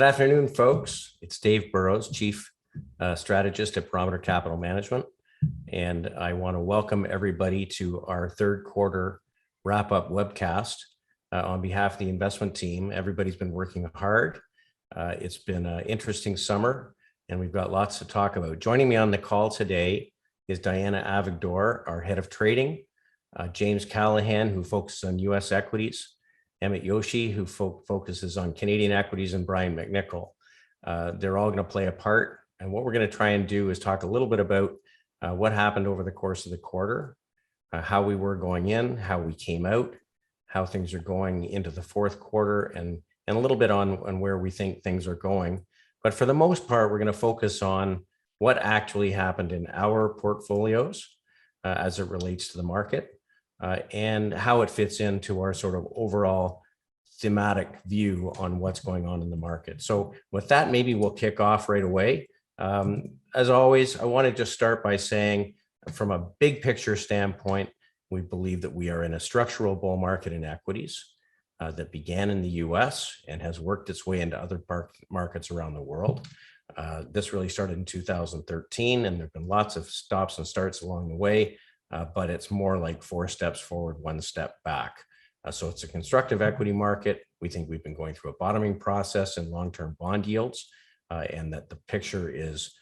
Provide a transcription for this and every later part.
Good afternoon, folks. It's Dave Burrows, Chief Strategist at Barometer Capital Management. And I want to welcome everybody to our third quarter wrap-up webcast. On behalf of the investment team, everybody's been working hard. It's been an interesting summer, and we've got lots to talk about. Joining me on the call today is Diana Avigdor, our head of trading, James Callahan, who focuses on U.S. equities, Emmett Yoshi, who focuses on Canadian equities, and Brian McNichol. They're all going to play a part. And what we're going to try and do is talk a little bit about what happened over the course of the quarter, how we were going in, how we came out, how things are going into the fourth quarter, and a little bit on where we think things are going. But for the most part, we're going to focus on what actually happened in our portfolios as it relates to the market. And how it fits into our sort of overall thematic view on what's going on in the market. So with that, maybe we'll kick off right away. As always, I want to just start by saying, from a big picture standpoint, we believe that we are in a structural bull market in equities that began in the US and has worked its way into other markets around the world. This really started in 2013, and there have been lots of stops and starts along the way. But it's more like 4 steps forward, 1 step back. So it's a constructive equity market. We think we've been going through a bottoming process in long-term bond yields, and that the picture is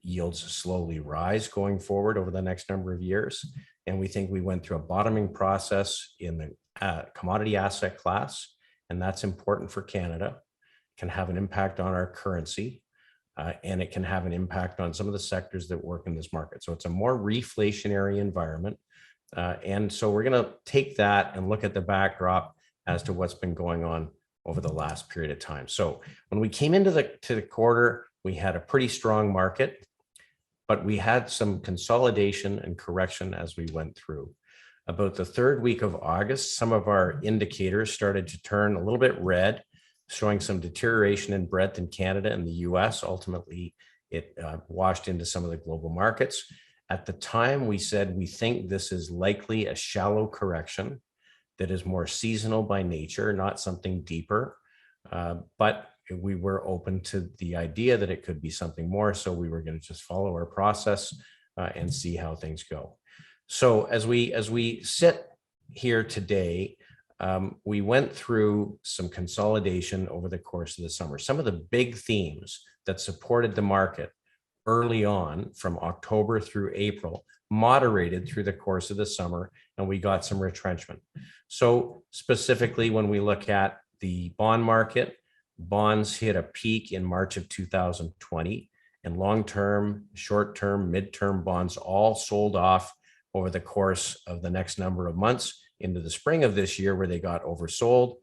yields slowly rise going forward over the next number of years. And we think we went through a bottoming process in the commodity asset class, and that's important for Canada. It can have an impact on our currency. And it can have an impact on some of the sectors that work in this market. So it's a more reflationary environment. And so we're going to take that and look at the backdrop as to what's been going on over the last period of time. So when we came into the quarter, we had a pretty strong market, but we had some consolidation and correction as we went through. About the third week of August, some of our indicators started to turn a little bit red, showing some deterioration in breadth in Canada and the US. Ultimately, it washed into some of the global markets. At the time, we said we think this is likely a shallow correction that is more seasonal by nature, not something deeper. But we were open to the idea that it could be something more. So we were going to just follow our process and see how things go. So as we sit here today, we went through some consolidation over the course of the summer. Some of the big themes that supported the market early on from October through April moderated through the course of the summer, and we got some retrenchment. So specifically, when we look at the bond market, bonds hit a peak in March of 2020, and long-term, short-term, mid-term bonds all sold off over the course of the next number of months into the spring of this year, where they got oversold.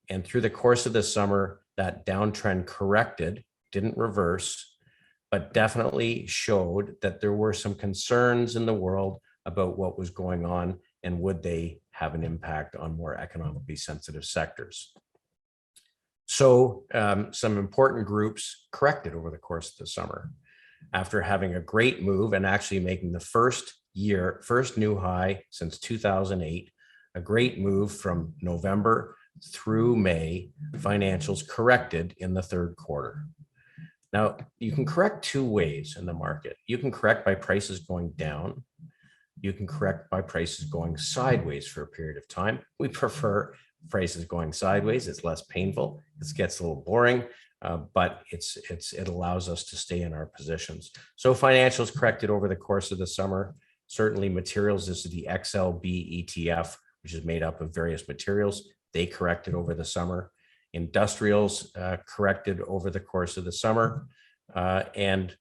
And through the course of the summer, that downtrend corrected, didn't reverse, but definitely showed that there were some concerns in the world about what was going on and would they have an impact on more economically sensitive sectors. So some important groups corrected over the course of the summer after having a great move and actually making the first new high since 2008. A great move from November through May. Financials corrected in the third quarter. Now, you can correct 2 ways in the market. You can correct by prices going down. You can correct by prices going sideways for a period of time. We prefer prices going sideways. It's less painful. It gets a little boring, but it allows us to stay in our positions. So financials corrected over the course of the summer. Certainly materials, this is the XLB ETF, which is made up of various materials. They corrected over the summer. Industrials corrected over the course of the summer. And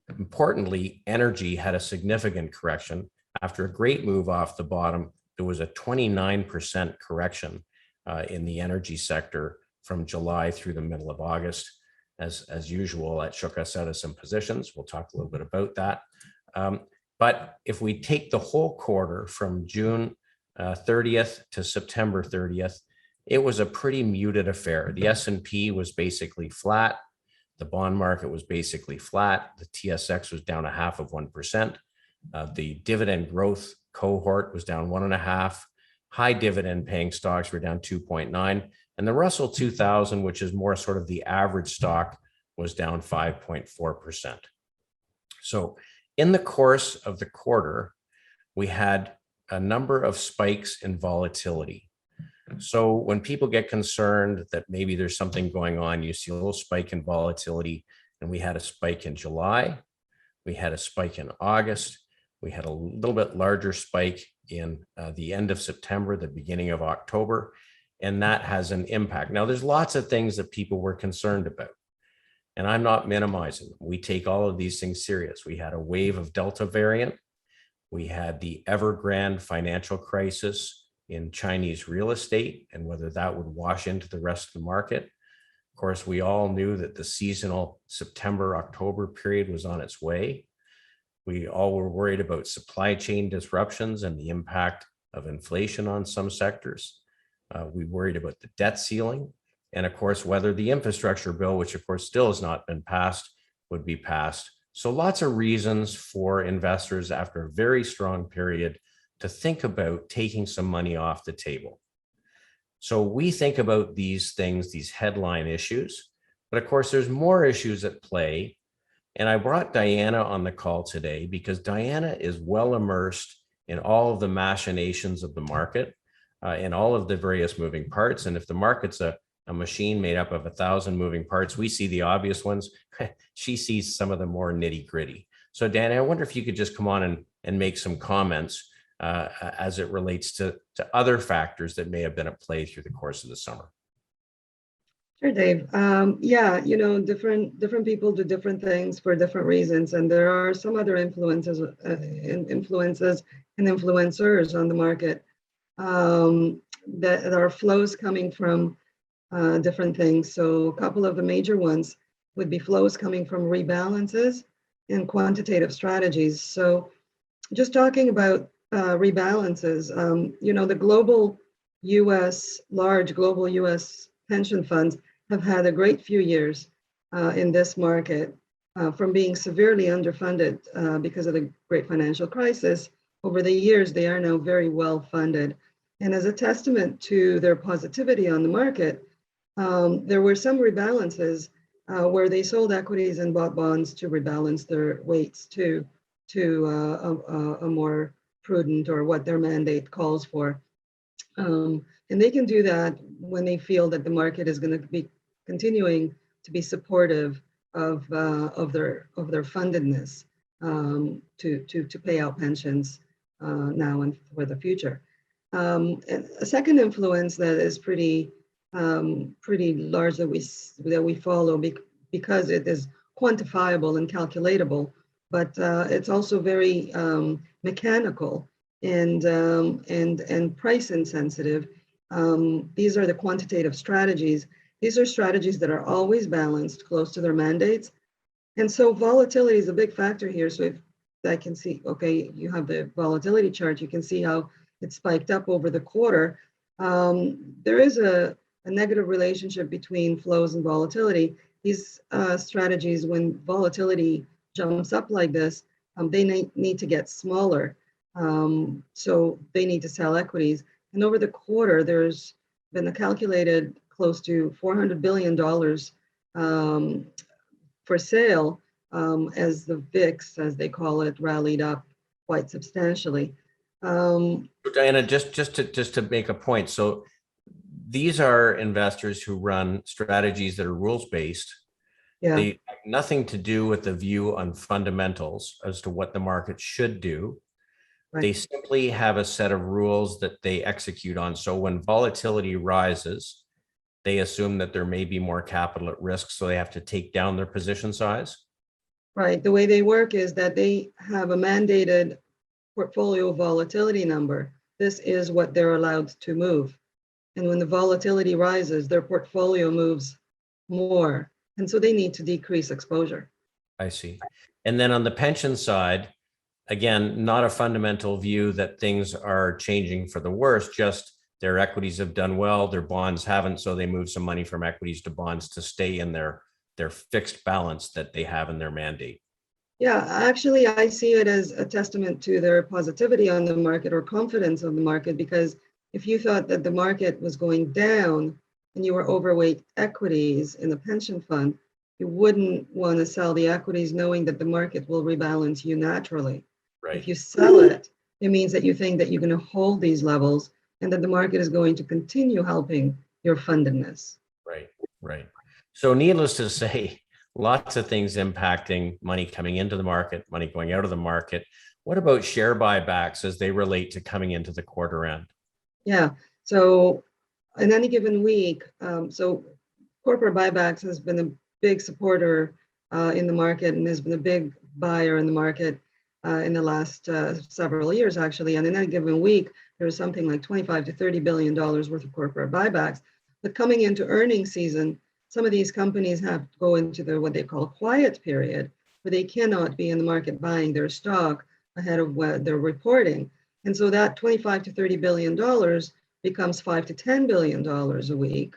importantly, energy had a significant correction. After a great move off the bottom, there was a 29% correction in the energy sector from July through the middle of August. As usual, that shook us out of some positions. We'll talk a little bit about that. But if we take the whole quarter from June 30th to September 30th, it was a pretty muted affair. The S&P was basically flat. The bond market was basically flat. The TSX was down 0.5%. The dividend growth cohort was down 1.5%. High dividend paying stocks were down 2.9%. And the Russell 2000, which is more sort of the average stock, was down 5.4%. So in the course of the quarter, we had a number of spikes in volatility. So when people get concerned that maybe there's something going on, you see a little spike in volatility. And we had a spike in July. We had a spike in August. We had a little bit larger spike in the end of September, the beginning of October. And that has an impact. Now, there's lots of things that people were concerned about. And I'm not minimizing them. We take all of these things serious. We had a wave of Delta variant. We had the Evergrande financial crisis in Chinese real estate and whether that would wash into the rest of the market. Of course, we all knew that the seasonal September-October period was on its way. We all were worried about supply chain disruptions and the impact of inflation on some sectors. We worried about the debt ceiling. And of course, whether the infrastructure bill, which of course still has not been passed, would be passed. So lots of reasons for investors after a very strong period to think about taking some money off the table. So we think about these things, these headline issues, but of course there's more issues at play. And I brought Diana on the call today because Diana is well immersed in all of the machinations of the market, in all of the various moving parts. And if the market's a machine made up of 1,000 moving parts, we see the obvious ones. She sees some of the more nitty gritty. So Diana, I wonder if you could just come on and make some comments as it relates to other factors that may have been at play through the course of the summer. Sure, Dave. Yeah, different people do different things for different reasons, and there are some other influences and influencers on the market that are flows coming from different things. So a couple of the major ones would be flows coming from rebalances and quantitative strategies. So just talking about rebalances, the large global US pension funds have had a great few years in this market from being severely underfunded because of the great financial crisis. Over the years, they are now very well funded. And as a testament to their positivity on the market, there were some rebalances where they sold equities and bought bonds to rebalance their weights to a more prudent or what their mandate calls for. And they can do that when they feel that the market is going to be continuing to be supportive of their fundedness to pay out pensions now and for the future. And a second influence that is pretty large that we follow because it is quantifiable and calculatable, but it's also very mechanical and price insensitive. These are the quantitative strategies. These are strategies that are always balanced close to their mandates. And so volatility is a big factor here. So if I can see, okay, you have the volatility chart, you can see how it spiked up over the quarter. There is a negative relationship between flows and volatility. These strategies, when volatility jumps up like this, they need to get smaller. So they need to sell equities. And over the quarter, there's been a calculated close to $400 billion for sale as the VIX, as they call it, rallied up quite substantially. Diana, just to make a point. So these are investors who run strategies that are rules-based. Yeah. They have nothing to do with the view on fundamentals as to what the market should do. Right. They simply have a set of rules that they execute on. So when volatility rises, they assume that there may be more capital at risk, so they have to take down their position size. Right. The way they work is that they have a mandated portfolio volatility number. This is what they're allowed to move. And when the volatility rises, their portfolio moves more. And so they need to decrease exposure. I see. And then on the pension side, again, not a fundamental view that things are changing for the worse, just their equities have done well, their bonds haven't, so they move some money from equities to bonds to stay in their fixed balance that they have in their mandate. Yeah, actually, I see it as a testament to their positivity on the market or confidence of the market, because if you thought that the market was going down and you were overweight equities in the pension fund, you wouldn't want to sell the equities knowing that the market will rebalance you naturally. Right. If you sell it, it means that you think that you're going to hold these levels and that the market is going to continue helping your fundedness. Right, right. So needless to say, lots of things impacting money coming into the market, money going out of the market. What about share buybacks as they relate to coming into the quarter end? Yeah, so in any given week, so corporate buybacks has been a big supporter in the market and has been a big buyer in the market in the last several years, actually. And in any given week, there was something like $25 to $30 billion worth of corporate buybacks. But coming into earnings season, some of these companies have to go into what they call quiet period, where they cannot be in the market buying their stock ahead of what they're reporting. And so that $25 to $30 billion becomes $5 to $10 billion a week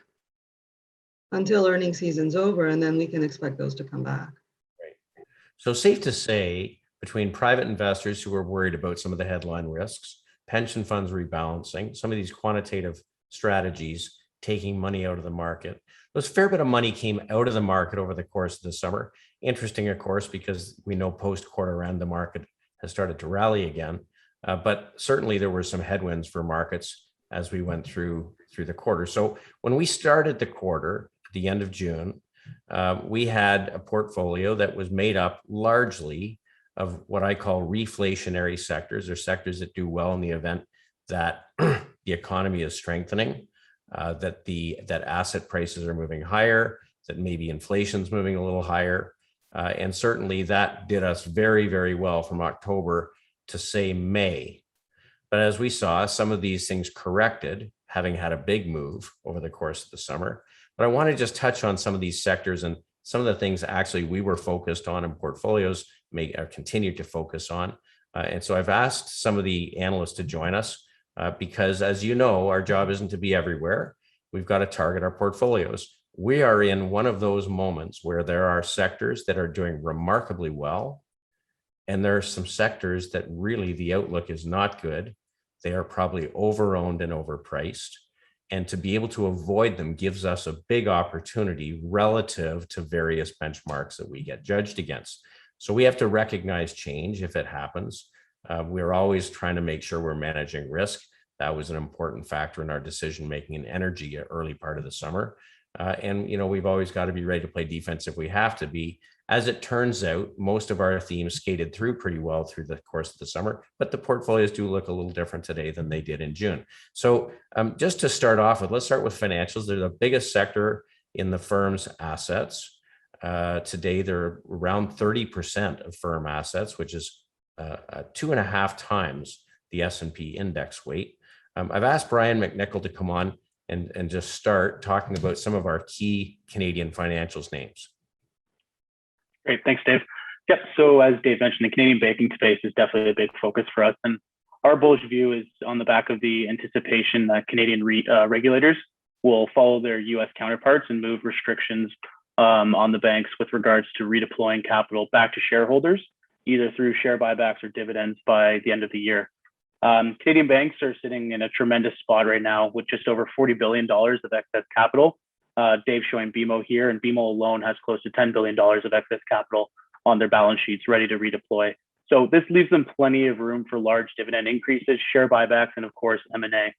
until earnings season's over, and then we can expect those to come back. Right. So safe to say, between private investors who are worried about some of the headline risks, pension funds rebalancing, some of these quantitative strategies taking money out of the market, there's a fair bit of money came out of the market over the course of the summer. Interesting, of course, because we know post-quarter end, the market has started to rally again. But certainly there were some headwinds for markets as we went through the quarter. So when we started the quarter at the end of June, we had a portfolio that was made up largely of what I call reflationary sectors, or sectors that do well in the event that the economy is strengthening, that asset prices are moving higher, that maybe inflation's moving a little higher. And certainly that did us very, very well from October to say May. But as we saw, some of these things corrected, having had a big move over the course of the summer. But I want to just touch on some of these sectors and some of the things actually we were focused on in portfolios, continue to focus on. And so I've asked some of the analysts to join us because, as you know, our job isn't to be everywhere. We've got to target our portfolios. We are in one of those moments where there are sectors that are doing remarkably well. And there are some sectors that really the outlook is not good. They are probably overowned and overpriced. And to be able to avoid them gives us a big opportunity relative to various benchmarks that we get judged against. So we have to recognize change if it happens. We're always trying to make sure we're managing risk. That was an important factor in our decision-making in energy early part of the summer. And, we've always got to be ready to play defense if we have to be. As it turns out, most of our themes skated through pretty well through the course of the summer, but the portfolios do look a little different today than they did in June. So just to start off with, let's start with financials. They're the biggest sector in the firm's assets. Today, they're around 30% of firm assets, which is 2.5 times the S&P index weight. I've asked Brian McNichol to come on and just start talking about some of our key Canadian financials names. Great, thanks, Dave. Yep, so as Dave mentioned, the Canadian banking space is definitely a big focus for us. And our bullish view is on the back of the anticipation that Canadian regulators will follow their US counterparts and move restrictions on the banks with regards to redeploying capital back to shareholders, either through share buybacks or dividends by the end of the year. Canadian banks are sitting in a tremendous spot right now with just over $40 billion of excess capital. Dave showing BMO here, and BMO alone has close to $10 billion of excess capital on their balance sheets ready to redeploy. So this leaves them plenty of room for large dividend increases, share buybacks, and of course, M&A.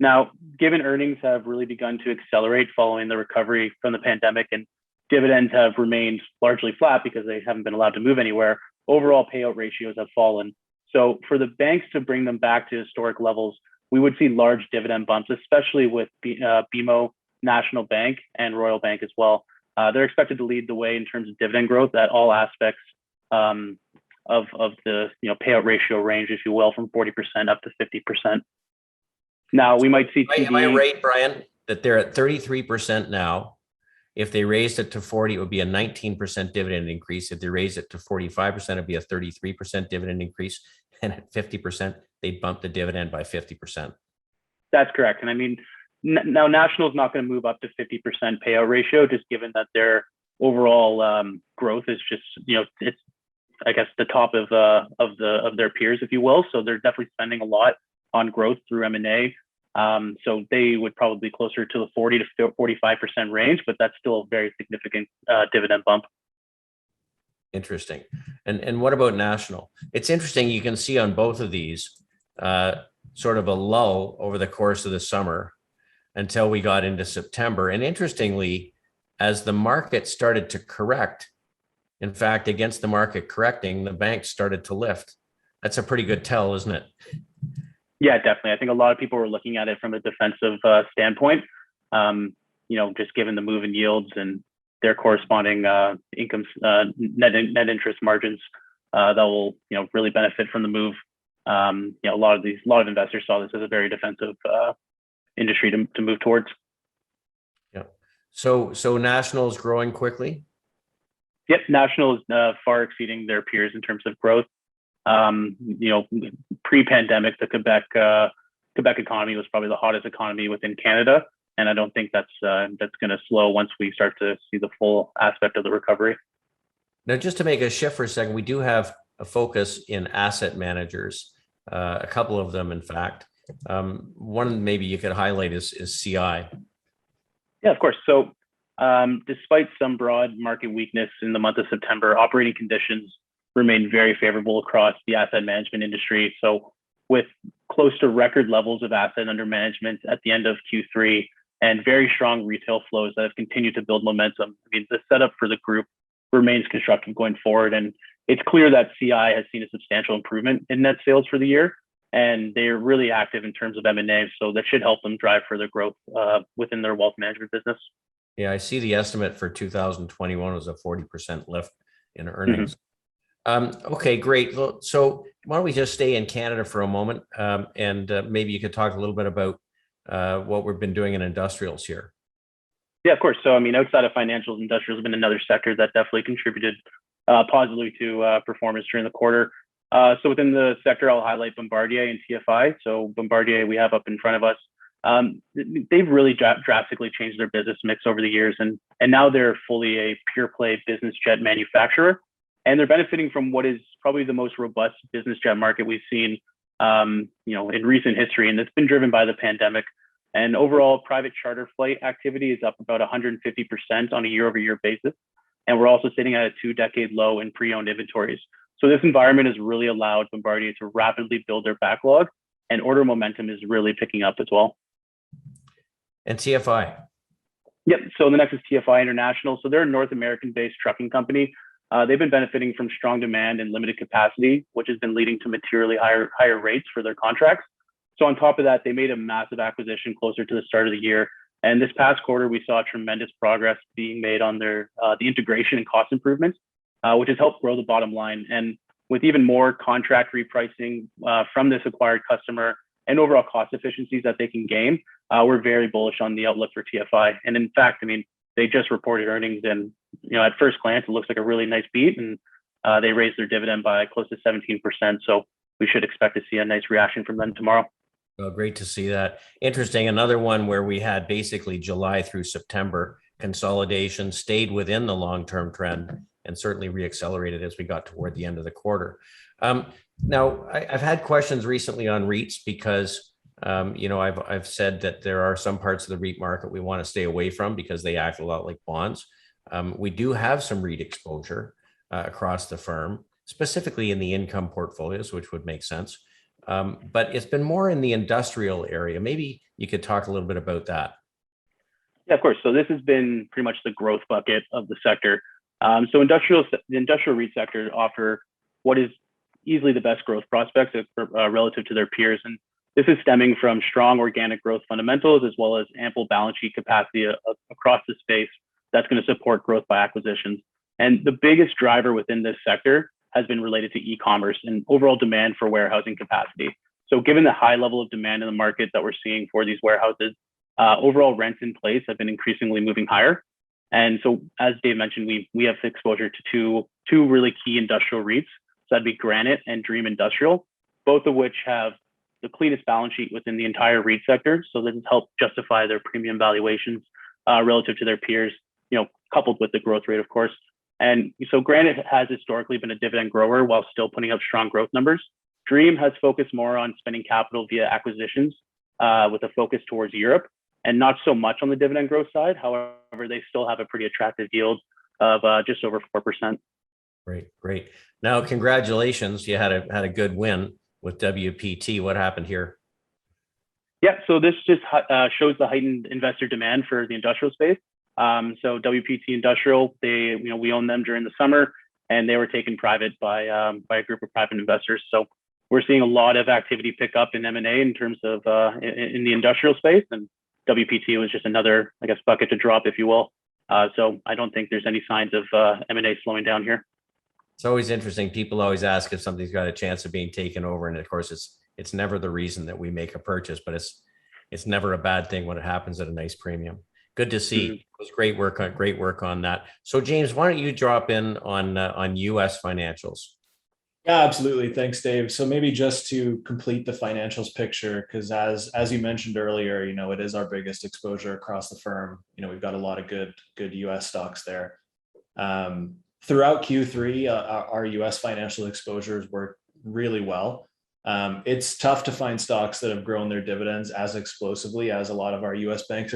Now, given earnings have really begun to accelerate following the recovery from the pandemic and dividends have remained largely flat because they haven't been allowed to move anywhere, overall payout ratios have fallen. So for the banks to bring them back to historic levels, we would see large dividend bumps, especially with BMO, National Bank, and Royal Bank as well. They're expected to lead the way in terms of dividend growth at all aspects of the payout ratio range, if you will, from 40% up to 50%. Now we might see TD. Am I right, Brian, that they're at 33% now? If they raised it to 40, it would be a 19% dividend increase. If they raised it to 45%, it'd be a 33% dividend increase. And at 50%, they'd bump the dividend by 50%. That's correct. And I mean, now National is not going to move up to 50% payout ratio, just given that their overall growth is just, it's, I guess, the top of their peers, if you will. So they're definitely spending a lot on growth through M&A. So they would probably be closer to the 40 to 45% range, but that's still a very significant dividend bump. Interesting. And what about National? It's interesting. You can see on both of these sort of a lull over the course of the summer until we got into September. And interestingly, as the market started to correct, in fact, against the market correcting, the banks started to lift. That's a pretty good tell, isn't it? Yeah, definitely. I think a lot of people were looking at it from a defensive standpoint. Just given the move in yields and their corresponding incomes, net interest margins that will really benefit from the move. A lot of investors saw this as a very defensive industry to move towards. Yeah. So National is growing quickly. Yep, National is far exceeding their peers in terms of growth. Pre-pandemic, the Quebec economy was probably the hottest economy within Canada, and I don't think that's going to slow once we start to see the full aspect of the recovery. Now, just to make a shift for a second, we do have a focus in asset managers, a couple of them, in fact. One maybe you could highlight is CI. Yeah, of course. So despite some broad market weakness in the month of September, operating conditions remain very favorable across the asset management industry. So with close to record levels of asset under management at the end of Q3 and very strong retail flows that have continued to build momentum, I mean, the setup for the group remains constructive going forward. And it's clear that CI has seen a substantial improvement in net sales for the year, and they're really active in terms of M&A. So that should help them drive further growth within their wealth management business. Yeah, I see the estimate for 2021 was a 40% lift in earnings. Mm-hmm. Okay, great. So why don't we just stay in Canada for a moment, and maybe you could talk a little bit about what we've been doing in industrials here. Yeah, of course. So, I mean, outside of financials, industrials have been another sector that definitely contributed positively to performance during the quarter. So within the sector, I'll highlight Bombardier and TFI. So Bombardier, we have up in front of us. They've really drastically changed their business mix over the years, and now they're fully a pure play business jet manufacturer. And they're benefiting from what is probably the most robust business jet market we've seen, in recent history. And it's been driven by the pandemic. And overall, private charter flight activity is up about 150% on a year-over-year basis. And we're also sitting at a 2-decade low in pre-owned inventories. So this environment has really allowed Bombardier to rapidly build their backlog, and order momentum is really picking up as well. And TFI? Yep. So the next is TFI International. So they're a North American-based trucking company. They've been benefiting from strong demand and limited capacity, which has been leading to materially higher rates for their contracts. So on top of that, they made a massive acquisition closer to the start of the year. And this past quarter, we saw tremendous progress being made on their the integration and cost improvements, which has helped grow the bottom line. And with even more contract repricing from this acquired customer and overall cost efficiencies that they can gain, we're very bullish on the outlook for TFI. And in fact, I mean, they just reported earnings, and at first glance, it looks like a really nice beat, and they raised their dividend by close to 17%. So we should expect to see a nice reaction from them tomorrow. Well, great to see that. Interesting. Another one where we had basically July through September consolidation, stayed within the long-term trend, and certainly reaccelerated as we got toward the end of the quarter. Now, I've had questions recently on REITs because I've said that there are some parts of the REIT market we want to stay away from because they act a lot like bonds. We do have some REIT exposure across the firm, specifically in the income portfolios, which would make sense. But it's been more in the industrial area. Maybe you could talk a little bit about that. Yeah, of course. So this has been pretty much the growth bucket of the sector. So the industrial REIT sector offer what is easily the best growth prospects relative to their peers. And this is stemming from strong organic growth fundamentals, as well as ample balance sheet capacity across the space that's going to support growth by acquisitions. And the biggest driver within this sector has been related to e-commerce and overall demand for warehousing capacity. So given the high level of demand in the market that we're seeing for these warehouses, overall rents in place have been increasingly moving higher. And so, as Dave mentioned, we have exposure to two really key industrial REITs. So that'd be Granite and Dream Industrial, both of which have the cleanest balance sheet within the entire REIT sector. So this has helped justify their premium valuations relative to their peers, coupled with the growth rate, of course. And so Granite has historically been a dividend grower while still putting up strong growth numbers. Dream has focused more on spending capital via acquisitions with a focus towards Europe and not so much on the dividend growth side. However, they still have a pretty attractive yield of just over 4%. Great. Now, congratulations. You had a good win with WPT. What happened here? Yeah, so this just shows the heightened investor demand for the industrial space. So WPT Industrial, we owned them during the summer, and they were taken private by a group of private investors. So we're seeing a lot of activity pick up in M&A in terms of in the industrial space, and WPT was just another, I guess, bucket to drop, if you will. So I don't think there's any signs of M&A slowing down here. It's always interesting. People always ask if something's got a chance of being taken over, and of course, it's never the reason that we make a purchase, but it's never a bad thing when it happens at a nice premium. Good to see. It was great work on that. So James, why don't you drop in on US financials? Yeah, absolutely. Thanks, Dave. So maybe just to complete the financials picture, because as you mentioned earlier, it is our biggest exposure across the firm. We've got a lot of good US stocks there. Throughout Q3, our US financial exposures worked really well. It's tough to find stocks that have grown their dividends as explosively as a lot of our US bank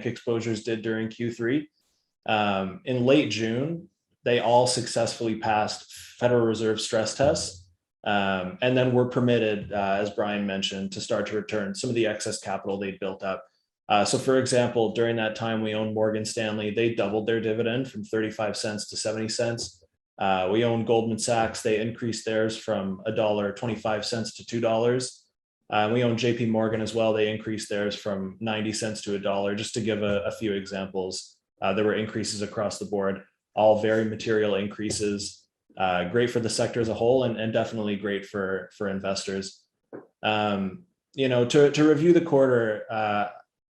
exposures did during Q3. In late June, they all successfully passed Federal Reserve stress tests, and then were permitted, as Brian mentioned, to start to return some of the excess capital they built up. So for example, during that time, we owned Morgan Stanley. They doubled their dividend from 35 cents to 70 cents. We own Goldman Sachs. They increased theirs from $1.25 to $2. We own JP Morgan as well. They increased theirs from 90 cents to $1, just to give a few examples. There were increases across the board, all very material increases, great for the sector as a whole, and definitely great for investors. To review the quarter,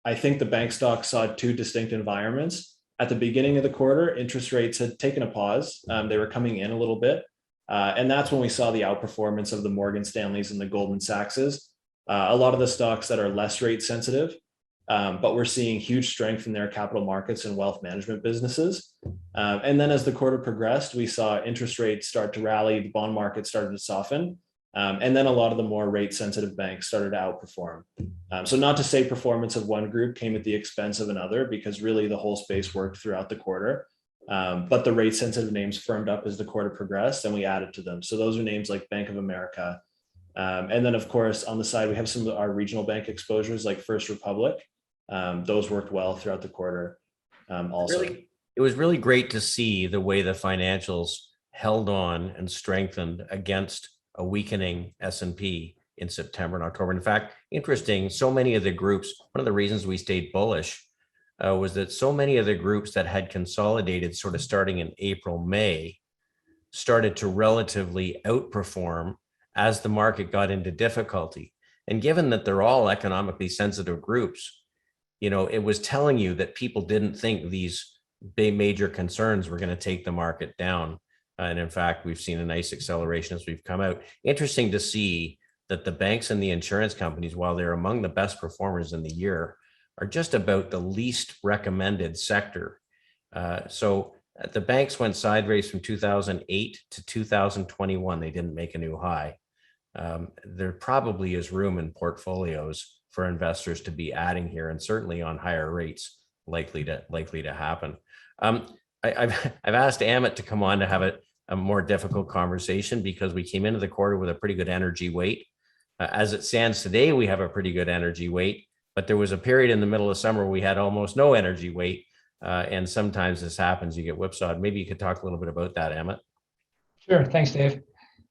I think the bank stocks saw two distinct environments. At the beginning of the quarter, interest rates had taken a pause. They were coming in a little bit. And that's when we saw the outperformance of the Morgan Stanleys and the Goldman Sachses. A lot of the stocks that are less rate sensitive, but we're seeing huge strength in their capital markets and wealth management businesses. And then as the quarter progressed, we saw interest rates start to rally, the bond market started to soften. And then a lot of the more rate sensitive banks started to outperform. So not to say performance of one group came at the expense of another, because really the whole space worked throughout the quarter. But the rate sensitive names firmed up as the quarter progressed, and we added to them. So those are names like Bank of America. And then of course, on the side, we have some of our regional bank exposures like First Republic. Those worked well throughout the quarter also. It was really great to see the way the financials held on and strengthened against a weakening S&P in September and October. In fact, interesting, so many of the groups, one of the reasons we stayed bullish was that so many of the groups that had consolidated sort of starting in April, May, started to relatively outperform as the market got into difficulty. And given that they're all economically sensitive groups, it was telling you that people didn't think these big major concerns were going to take the market down. And in fact, we've seen a nice acceleration as we've come out. Interesting to see that the banks and the insurance companies, while they're among the best performers in the year, are just about the least recommended sector. So the banks went sideways from 2008 to 2021. They didn't make a new high. There probably is room in portfolios for investors to be adding here, and certainly on higher rates likely to happen. I've asked Amit to come on to have a more difficult conversation, because we came into the quarter with a pretty good energy weight. As it stands today, we have a pretty good energy weight, but there was a period in the middle of summer we had almost no energy weight. And sometimes this happens, you get whipsawed. Maybe you could talk a little bit about that, Amit. Sure, thanks, Dave.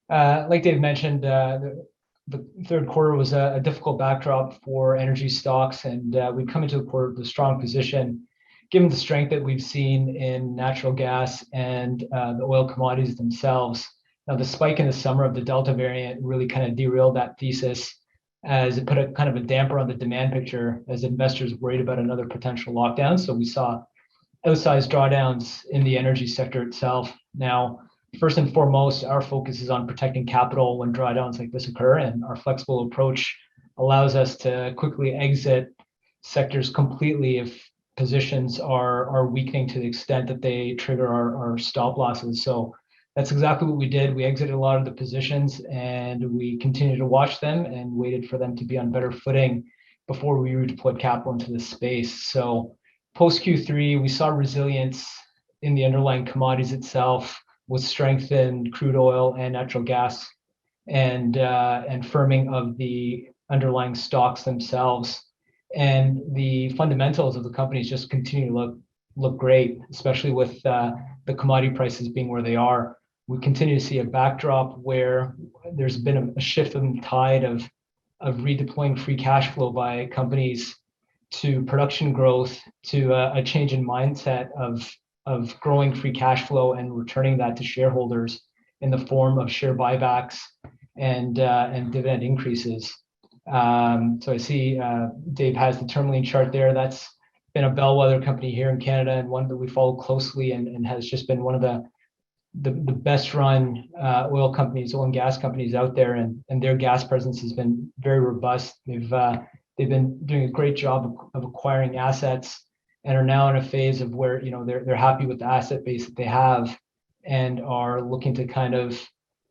Like Dave mentioned, the third quarter was a difficult backdrop for energy stocks, and we come into the quarter with a strong position, given the strength that we've seen in natural gas and the oil commodities themselves. Now, the spike in the summer of the Delta variant really kind of derailed that thesis, as it put a kind of a damper on the demand picture as investors worried about another potential lockdown. So we saw outsized drawdowns in the energy sector itself. Now, first and foremost, our focus is on protecting capital when drawdowns like this occur, and our flexible approach allows us to quickly exit sectors completely if positions are weakening to the extent that they trigger our stop losses. So that's exactly what we did. We exited a lot of the positions, and we continued to watch them and waited for them to be on better footing before we redeployed capital into this space. So post Q3, we saw resilience in the underlying commodities itself, with strength in crude oil and natural gas, and firming of the underlying stocks themselves. And the fundamentals of the companies just continue to look great, especially with the commodity prices being where they are. We continue to see a backdrop where there's been a shift in the tide of redeploying free cash flow by companies to production growth, to a change in mindset of growing free cash flow and returning that to shareholders in the form of share buybacks and dividend increases. So I see Dave has the Tourmaline chart there. That's been a bellwether company here in Canada, and one that we follow closely, and has just been one of the best run oil and gas companies out there, and their gas presence has been very robust. They've been doing a great job of acquiring assets, and are now in a phase of where they're happy with the asset base that they have, and are looking to kind of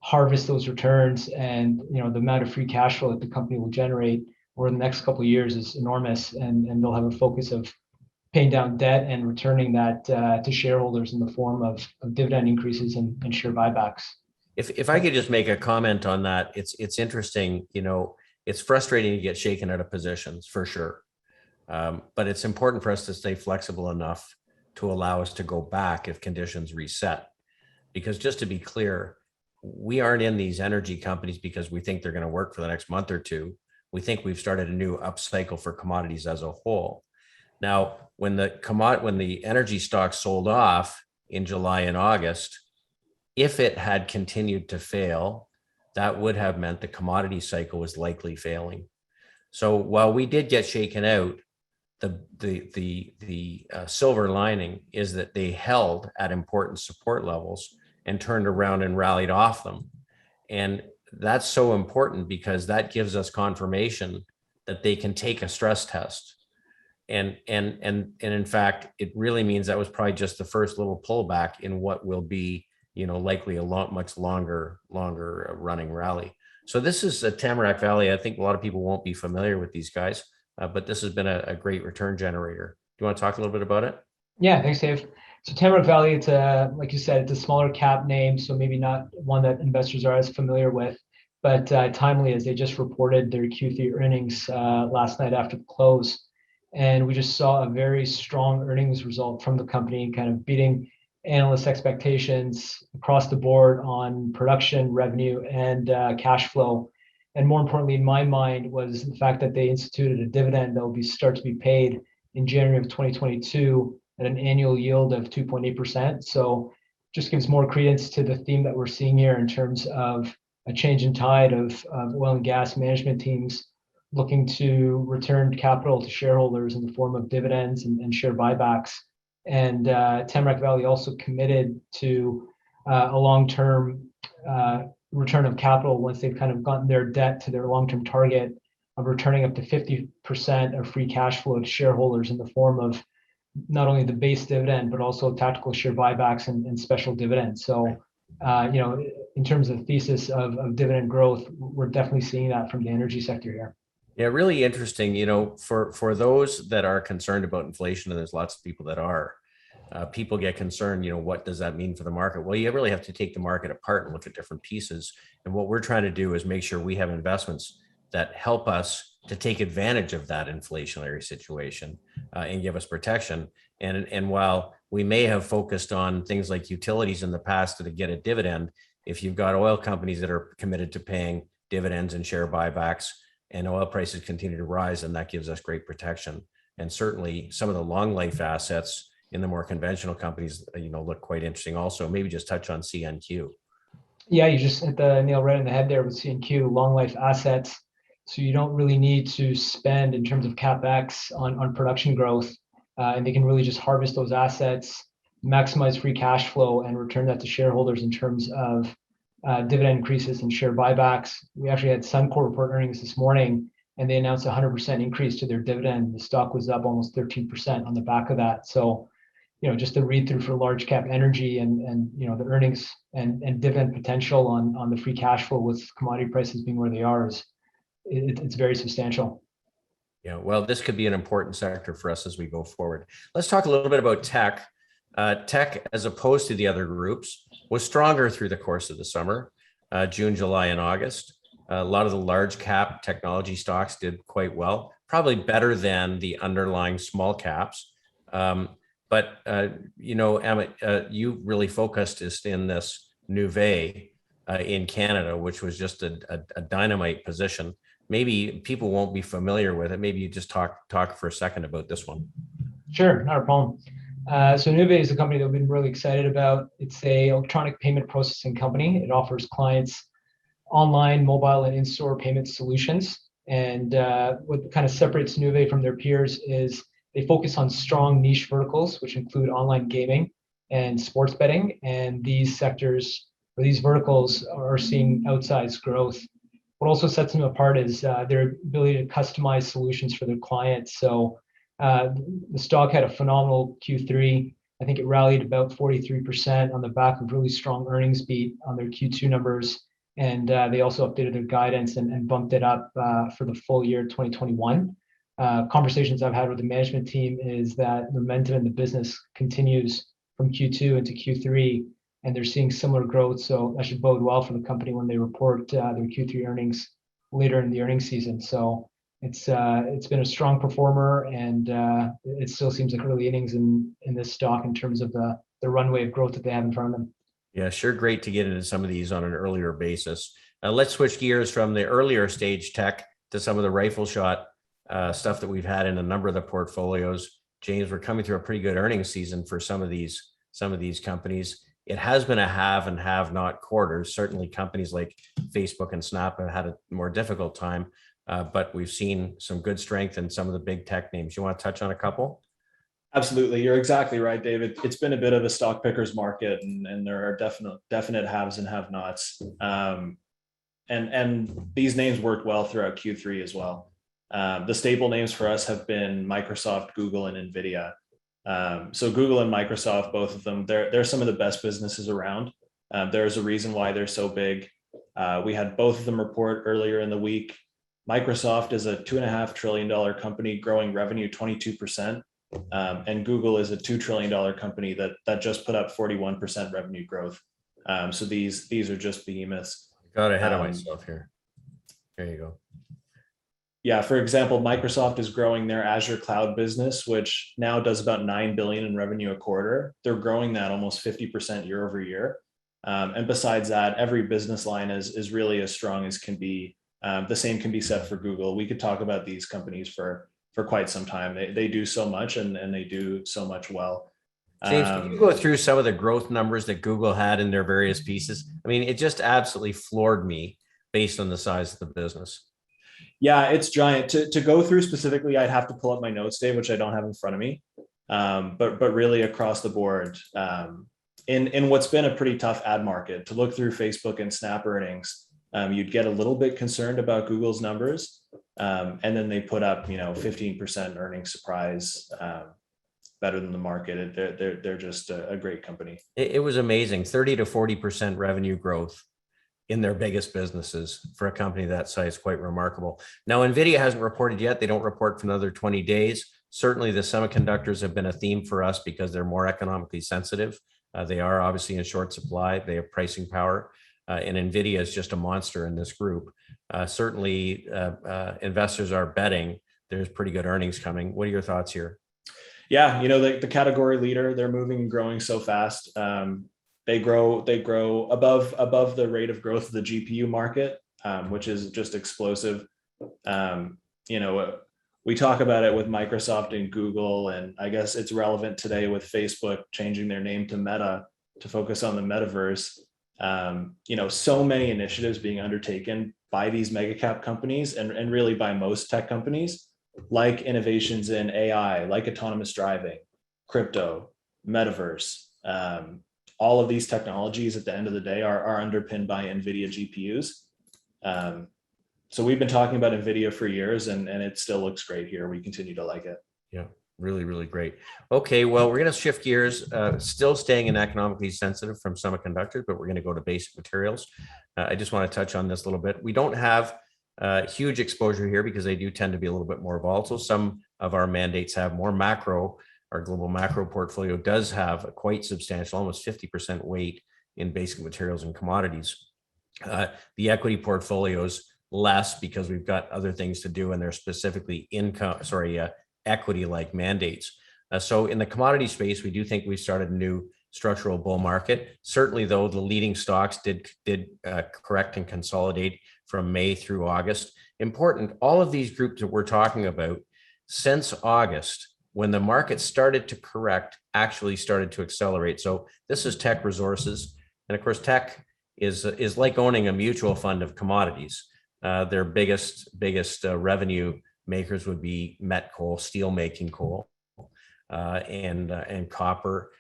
harvest those returns. And the amount of free cash flow that the company will generate over the next couple of years is enormous, and they'll have a focus of paying down debt and returning that to shareholders in the form of dividend increases and share buybacks. If I could just make a comment on that, it's interesting. It's frustrating to get shaken out of positions for sure, but it's important for us to stay flexible enough to allow us to go back if conditions reset. Because just to be clear, we aren't in these energy companies because we think they're going to work for the next month or two. We think we've started a new upcycle for commodities as a whole. Now, when the energy stocks sold off in July and August, if it had continued to fail, that would have meant the commodity cycle was likely failing. So while we did get shaken out, the silver lining is that they held at important support levels and turned around and rallied off them. And that's so important because that gives us confirmation that they can take a stress test. And in fact, it really means that was probably just the first little pullback in what will be, likely much longer running rally. So this is a Tamarack Valley. I think a lot of people won't be familiar with these guys, but this has been a great return generator. Do you want to talk a little bit about it? Yeah, thanks, Dave. So Tamarack Valley, it's like you said, it's a smaller cap name, so maybe not one that investors are as familiar with, but timely, as they just reported their Q3 earnings last night after the close. And we just saw a very strong earnings result from the company, kind of beating analyst expectations across the board on production, revenue, and cash flow. And more importantly, in my mind, was the fact that they instituted a dividend that will start to be paid in January of 2022 at an annual yield of 2.8%. So just gives more credence to the theme that we're seeing here in terms of a change in tide of oil and gas management teams looking to return capital to shareholders in the form of dividends and share buybacks. And Tamarack Valley also committed to a long-term return of capital once they've kind of gotten their debt to their long-term target of returning up to 50% of free cash flow to shareholders in the form of not only the base dividend, but also tactical share buybacks and special dividends. So, in terms of thesis of dividend growth, we're definitely seeing that from the energy sector here. Yeah, really interesting. For those that are concerned about inflation, and there's lots of people that are, people get concerned, what does that mean for the market? Well, you really have to take the market apart and look at different pieces. And what we're trying to do is make sure we have investments that help us to take advantage of that inflationary situation and give us protection. And while we may have focused on things like utilities in the past to get a dividend, if you've got oil companies that are committed to paying dividends and share buybacks, and oil prices continue to rise, and that gives us great protection. And certainly some of the long life assets in the more conventional companies, look quite interesting also. Maybe just touch on CNQ. Yeah, you just hit the nail right on the head there with CNQ, long life assets. So you don't really need to spend in terms of CapEx on production growth, and they can really just harvest those assets, maximize free cash flow, and return that to shareholders in terms of dividend increases and share buybacks. We actually had Suncor report earnings this morning, and they announced a 100% increase to their dividend. The stock was up almost 13% on the back of that. So, just the read through for large cap energy and the earnings and dividend potential on the free cash flow with commodity prices being where they are it's very substantial. Yeah, well, this could be an important sector for us as we go forward. Let's talk a little bit about tech. Tech, as opposed to the other groups, was stronger through the course of the summer, June, July, and August. A lot of the large cap technology stocks did quite well, probably better than the underlying small caps. But Amit, you really focused just in this Nuvei in Canada, which was just a dynamite position. Maybe people won't be familiar with it. Maybe you just talk for a second about this one. Sure, not a problem. So Nuvei is a company that we've been really excited about. It's a electronic payment processing company. It offers clients online, mobile, and in-store payment solutions. And what kind of separates Nuvei from their peers is they focus on strong niche verticals, which include online gaming and sports betting. And these sectors or these verticals are seeing outsized growth. What also sets them apart is their ability to customize solutions for their clients. So the stock had a phenomenal Q3. I think it rallied about 43% on the back of really strong earnings beat on their Q2 numbers. And they also updated their guidance and bumped it up for the full year 2021. Conversations I've had with the management team is that momentum in the business continues from Q2 into Q3, and they're seeing similar growth. So that should bode well for the company when they report their Q3 earnings later in the earnings season. So it's been a strong performer, and it still seems like early innings in this stock in terms of the runway of growth that they have in front of them. Yeah, sure. Great to get into some of these on an earlier basis. Let's switch gears from the earlier stage tech to some of the rifle shot stuff that we've had in a number of the portfolios. James, we're coming through a pretty good earnings season for some of these companies. It has been a have and have not quarters. Certainly companies like Facebook and Snap have had a more difficult time, but we've seen some good strength in some of the big tech names. You want to touch on a couple? Absolutely. You're exactly right, David. It's been a bit of a stock pickers market, and there are definite haves and have nots. And these names worked well throughout Q3 as well. The staple names for us have been Microsoft, Google, and Nvidia. So Google and Microsoft, both of them, they're some of the best businesses around. There's a reason why they're so big. We had both of them report earlier in the week. Microsoft is a $2.5 trillion company growing revenue 22%. And Google is a $2 trillion company that just put up 41% revenue growth. So these are just behemoths. Got ahead of myself here. There you go. Yeah, for example, Microsoft is growing their Azure cloud business, which now does about $9 billion in revenue a quarter. They're growing that almost 50% year over year. And besides that, every business line is really as strong as can be. The same can be said for Google. We could talk about these companies for quite some time. They do so much, and they do so much well. James, can you go through some of the growth numbers that Google had in their various pieces? I mean, it just absolutely floored me based on the size of the business. Yeah, it's giant. To go through specifically, I'd have to pull up my notes, Dave, which I don't have in front of me. But really across the board, in what's been a pretty tough ad market, to look through Facebook and Snap earnings, you'd get a little bit concerned about Google's numbers. And then they put up, 15% earnings surprise, better than the market. They're just a great company. It was amazing. 30 to 40% revenue growth in their biggest businesses for a company that size, quite remarkable. Now, Nvidia hasn't reported yet. They don't report for another 20 days. Certainly the semiconductors have been a theme for us because they're more economically sensitive. They are obviously in short supply. They have pricing power. And Nvidia is just a monster in this group. Certainly investors are betting there's pretty good earnings coming. What are your thoughts here? Yeah, the category leader, they're moving and growing so fast. They grow above the rate of growth of the GPU market, which is just explosive. We talk about it with Microsoft and Google, and I guess it's relevant today with Facebook changing their name to Meta to focus on the metaverse. So many initiatives being undertaken by these mega cap companies and really by most tech companies, like innovations in AI, like autonomous driving, crypto, metaverse. All of these technologies at the end of the day are underpinned by Nvidia GPUs. So we've been talking about Nvidia for years, and it still looks great here. We continue to like it. Yeah, really, really great. Okay, well, we're going to shift gears, still staying in economically sensitive from semiconductors, but we're going to go to basic materials. I just want to touch on this a little bit. We don't have huge exposure here because they do tend to be a little bit more volatile. Some of our mandates have more macro. Our global macro portfolio does have a quite substantial, almost 50% weight in basic materials and commodities. The equity portfolios less because we've got other things to do, and they're specifically equity-like mandates. So in the commodity space, we do think we've started a new structural bull market. Certainly, though, the leading stocks did correct and consolidate from May through August. Important, all of these groups that we're talking about, since August, when the market started to correct, actually started to accelerate. So this is Teck Resources. And of course, Teck is like owning a mutual fund of commodities. Their biggest revenue makers would be met coal, steel making coal, and copper,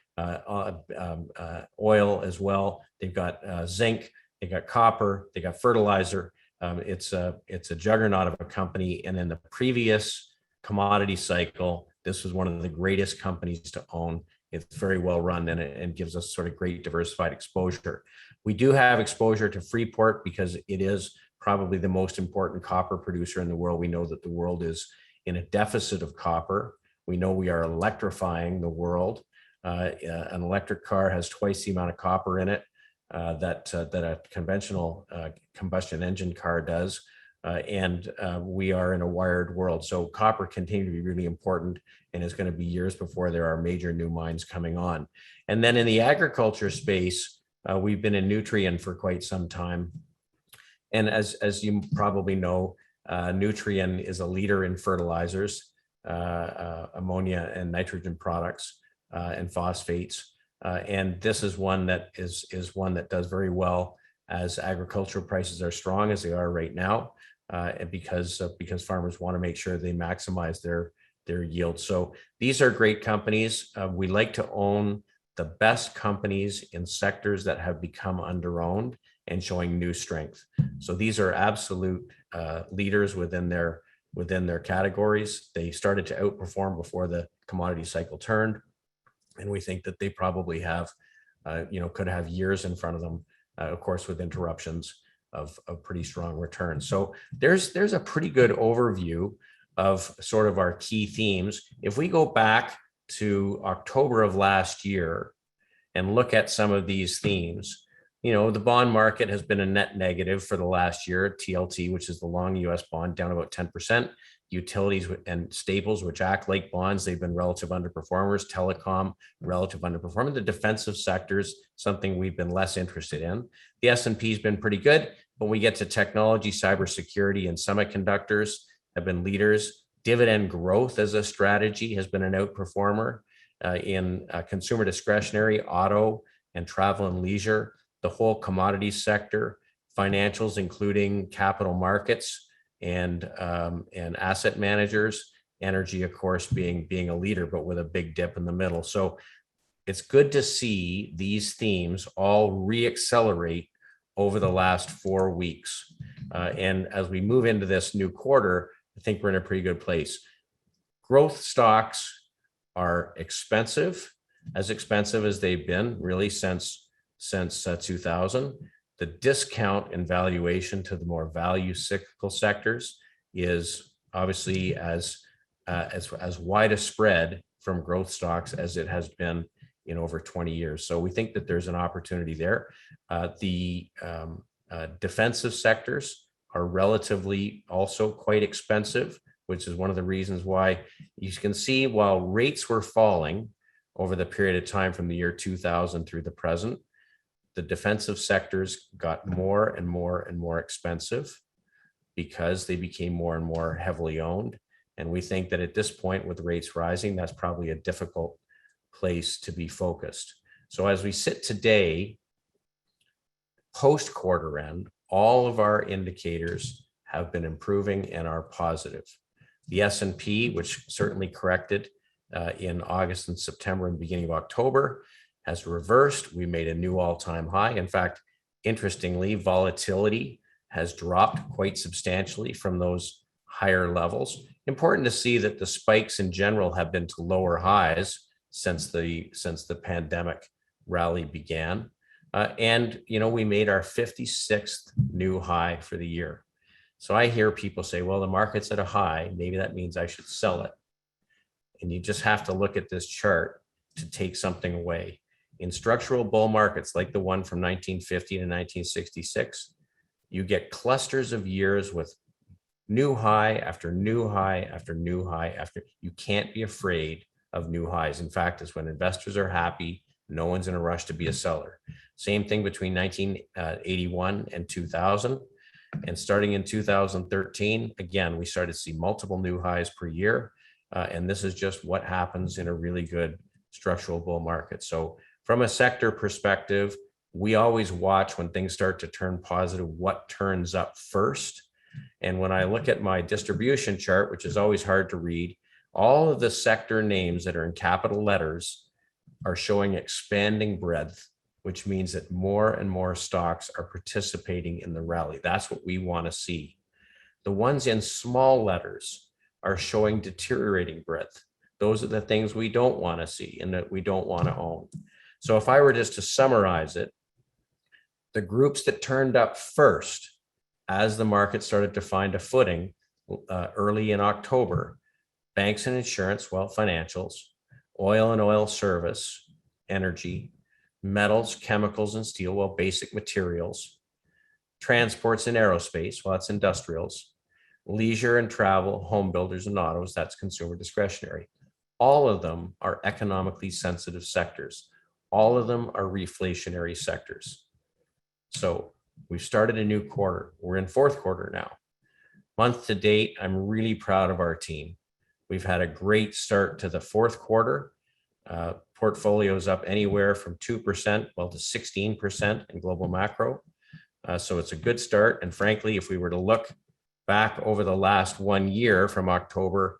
oil as well. They've got zinc, they got copper, they got fertilizer. It's a juggernaut of a company. And in the previous commodity cycle, this was one of the greatest companies to own. It's very well run, and gives us sort of great diversified exposure. We do have exposure to Freeport because it is probably the most important copper producer in the world. We know that the world is in a deficit of copper. We know we are electrifying the world. An electric car has twice the amount of copper in it that a conventional combustion engine car does. And we are in a wired world. So copper continues to be really important, and it's going to be years before there are major new mines coming on. And then in the agriculture space, we've been in Nutrien for quite some time. And as you probably know, Nutrien is a leader in fertilizers, ammonia and nitrogen products, and phosphates. And this is one that is one that does very well as agricultural prices are strong as they are right now, because farmers want to make sure they maximize their yield. So these are great companies. We like to own the best companies in sectors that have become underowned and showing new strength. So these are absolute leaders within their categories. They started to outperform before the commodity cycle turned, and we think that they probably have, could have years in front of them, of course, with interruptions of pretty strong returns. So there's a pretty good overview of sort of our key themes. If we go back to October of last year and look at some of these themes, the bond market has been a net negative for the last year. TLT, which is the long US bond, down about 10%. Utilities and staples, which act like bonds, they've been relative underperformers. Telecom, relative underperforming. The defensive sectors, something we've been less interested in. The S&P has been pretty good. When we get to technology, cybersecurity, and semiconductors have been leaders. Dividend growth as a strategy has been an outperformer in consumer discretionary, auto, and travel and leisure. The whole commodities sector, financials, including capital markets and asset managers, energy, of course, being a leader, but with a big dip in the middle. So it's good to see these themes all reaccelerate over the last 4 weeks. And as we move into this new quarter, I think we're in a pretty good place. Growth stocks are expensive as they've been really since 2000. The discount in valuation to the more value cyclical sectors is obviously as wide a spread from growth stocks as it has been in over 20 years. So we think that there's an opportunity there. The defensive sectors are relatively also quite expensive, which is one of the reasons why you can see while rates were falling over the period of time from the year 2000 through the present, the defensive sectors got more and more and more expensive because they became more and more heavily owned. And we think that at this point, with rates rising, that's probably a difficult place to be focused. So as we sit today, post quarter end, all of our indicators have been improving and are positive. The S&P, which certainly corrected in August and September and beginning of October, has reversed. We made a new all-time high. In fact, interestingly, volatility has dropped quite substantially from those higher levels. Important to see that the spikes in general have been to lower highs since the pandemic rally began. And we made our 56th new high for the year. So I hear people say, well, the market's at a high, maybe that means I should sell it. And you just have to look at this chart to take something away. In structural bull markets like the one from 1950 to 1966, you get clusters of years with new high after new high after new high after. You can't be afraid of new highs. In fact, it's when investors are happy, no one's in a rush to be a seller. Same thing between 1981 and 2000. And starting in 2013, again, we started to see multiple new highs per year. And this is just what happens in a really good structural bull market. So from a sector perspective, we always watch when things start to turn positive, what turns up first. And when I look at my distribution chart, which is always hard to read, all of the sector names that are in capital letters are showing expanding breadth, which means that more and more stocks are participating in the rally. That's what we want to see. The ones in small letters are showing deteriorating breadth. Those are the things we don't want to see and that we don't want to own. So if I were just to summarize it, the groups that turned up first as the market started to find a footing early in October: banks and insurance, well, financials, oil and oil service, energy, metals, chemicals and steel, well, basic materials, transports and aerospace, well, that's industrials, leisure and travel, home builders and autos, that's consumer discretionary. All of them are economically sensitive sectors. All of them are reflationary sectors. So we've started a new quarter. We're in fourth quarter now. Month to date, I'm really proud of our team. We've had a great start to the fourth quarter. Portfolios up anywhere from 2%, well, to 16% in global macro. So it's a good start. And frankly, if we were to look back over the last 1 year from October,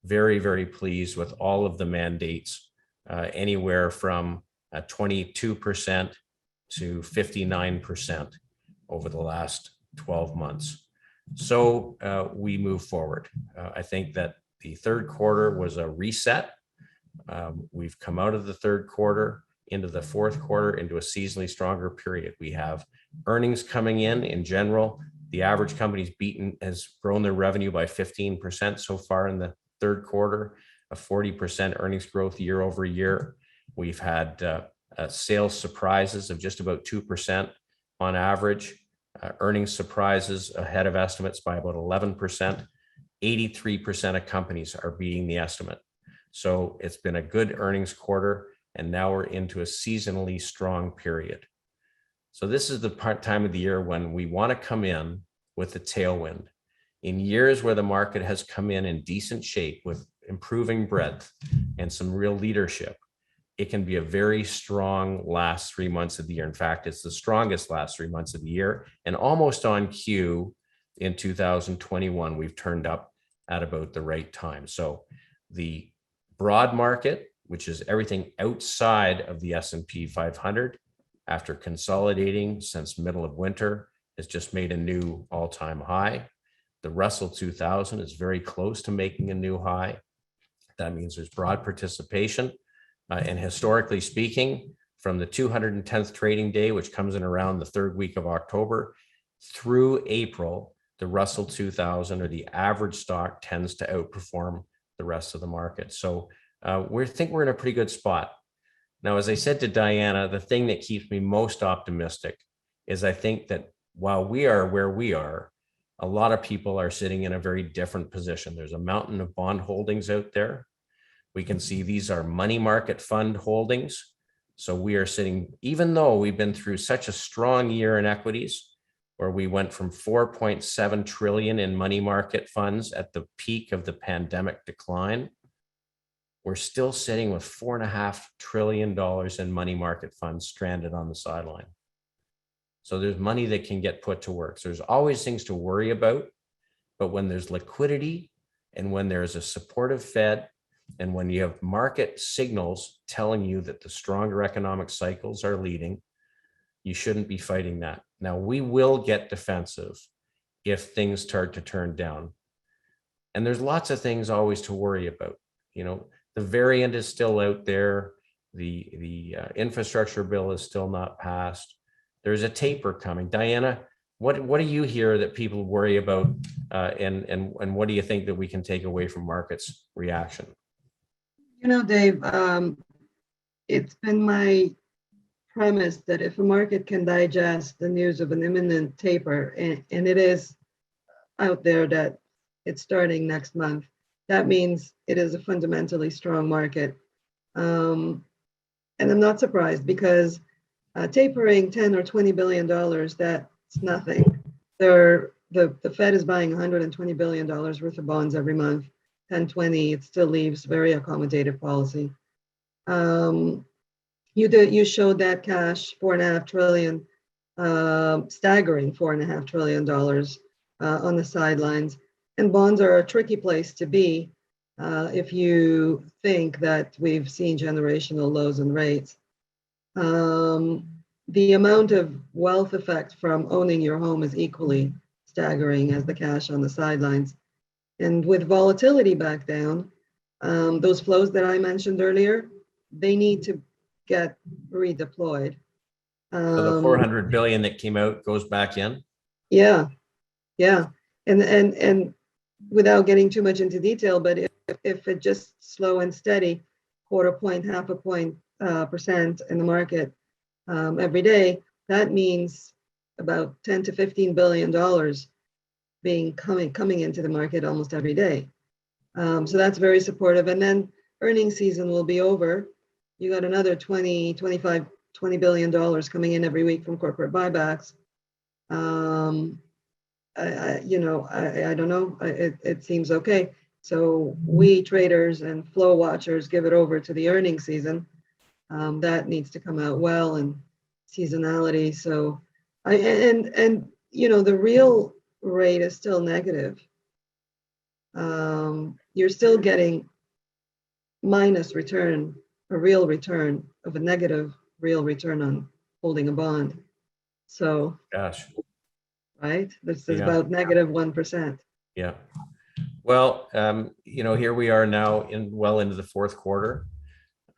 very, very pleased with all of the mandates, anywhere from 22% to 59% over the last 12 months. So we move forward. I think that the third quarter was a reset. We've come out of the third quarter into the fourth quarter into a seasonally stronger period. We have earnings coming in general. The average company's has grown their revenue by 15% so far in the third quarter, a 40% earnings growth year over year. We've had sales surprises of just about 2% on average, earnings surprises ahead of estimates by about 11%. 83% of companies are beating the estimate. So it's been a good earnings quarter, and now we're into a seasonally strong period. So this is the time of the year when we want to come in with the tailwind. In years where the market has come in decent shape with improving breadth and some real leadership, it can be a very strong last 3 months of the year. In fact, it's the strongest last 3 months of the year, and almost on cue in 2021, we've turned up at about the right time. So the broad market, which is everything outside of the S&P 500, after consolidating since middle of winter, has just made a new all-time high. The Russell 2000 is very close to making a new high. That means there's broad participation. And historically speaking, from the 210th trading day, which comes in around the third week of October, through April, the Russell 2000, or the average stock, tends to outperform the rest of the market. So we think we're in a pretty good spot. Now, as I said to Diana, the thing that keeps me most optimistic is I think that while we are where we are, a lot of people are sitting in a very different position. There's a mountain of bond holdings out there. We can see these are money market fund holdings. So we are sitting, even though we've been through such a strong year in equities, where we went from 4.7 trillion in money market funds at the peak of the pandemic decline, we're still sitting with $4.5 trillion in money market funds stranded on the sideline. So there's money that can get put to work. So there's always things to worry about, but when there's liquidity and when there's a supportive Fed and when you have market signals telling you that the stronger economic cycles are leading, you shouldn't be fighting that. Now, we will get defensive if things start to turn down. And there's lots of things always to worry about. You know, the variant is still out there. The infrastructure bill is still not passed. There's a taper coming. Diana, what do you hear that people worry about, and what do you think that we can take away from markets reaction? You know, Dave, it's been my premise that if a market can digest the news of an imminent taper, and it is out there that it's starting next month, that means it is a fundamentally strong market. And I'm not surprised, because tapering 10 or $20 billion, that's nothing. The Fed is buying $120 billion worth of bonds every month. 10, 20, it still leaves very accommodative policy. You showed that cash, $4.5 trillion, staggering $4.5 trillion on the sidelines. And bonds are a tricky place to be if you think that we've seen generational lows in rates. The amount of wealth effect from owning your home is equally staggering as the cash on the sidelines. And with volatility back down, those flows that I mentioned earlier, they need to get redeployed. So the 400 billion that came out goes back in? Yeah. And without getting too much into detail, but if it just slow and steady, quarter point, half a point percent in the market every day, that means about 10 to 15 billion dollars coming into the market almost every day. So that's very supportive. And then earnings season will be over. You got another 20 billion dollars coming in every week from corporate buybacks. I don't know. It seems okay. So we traders and flow watchers give it over to the earnings season. That needs to come out well, and seasonality. So the real rate is still negative. You're still getting minus return, a real return of a negative real return on holding a bond. So, Gosh. Right? This is about negative 1%. Yeah. Well, here we are now well into the fourth quarter.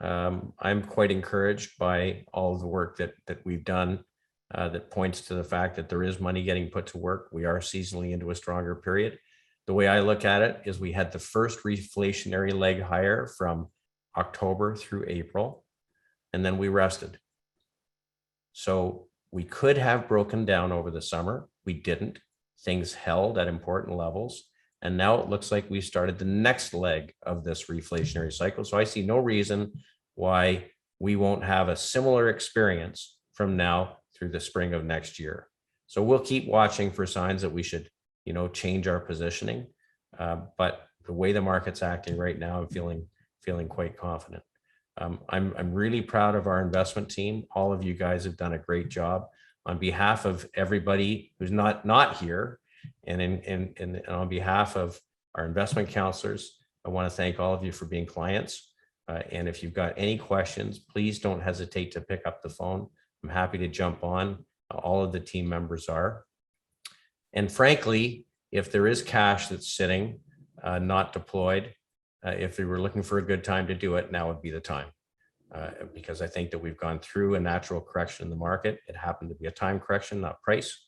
I'm quite encouraged by all of the work that we've done that points to the fact that there is money getting put to work. We are seasonally into a stronger period. The way I look at it is we had the first reflationary leg higher from October through April, and then we rested. So we could have broken down over the summer. We didn't. Things held at important levels. And now it looks like we started the next leg of this reflationary cycle. So I see no reason why we won't have a similar experience from now through the spring of next year. So we'll keep watching for signs that we should, change our positioning. But the way the market's acting right now, I'm feeling quite confident. I'm really proud of our investment team. All of you guys have done a great job. On behalf of everybody who's not here, and on behalf of our investment counselors, I want to thank all of you for being clients. And if you've got any questions, please don't hesitate to pick up the phone. I'm happy to jump on. All of the team members are. And frankly, if there is cash that's sitting, not deployed, if we were looking for a good time to do it, now would be the time. Because I think that we've gone through a natural correction in the market. It happened to be a time correction, not price.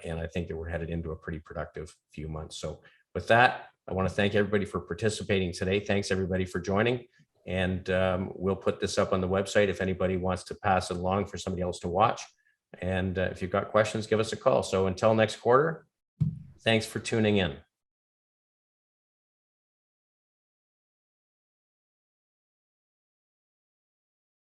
And I think that we're headed into a pretty productive few months. So with that, I want to thank everybody for participating today. Thanks everybody for joining. And we'll put this up on the website if anybody wants to pass it along for somebody else to watch. And if you've got questions, give us a call. So until next quarter, thanks for tuning in.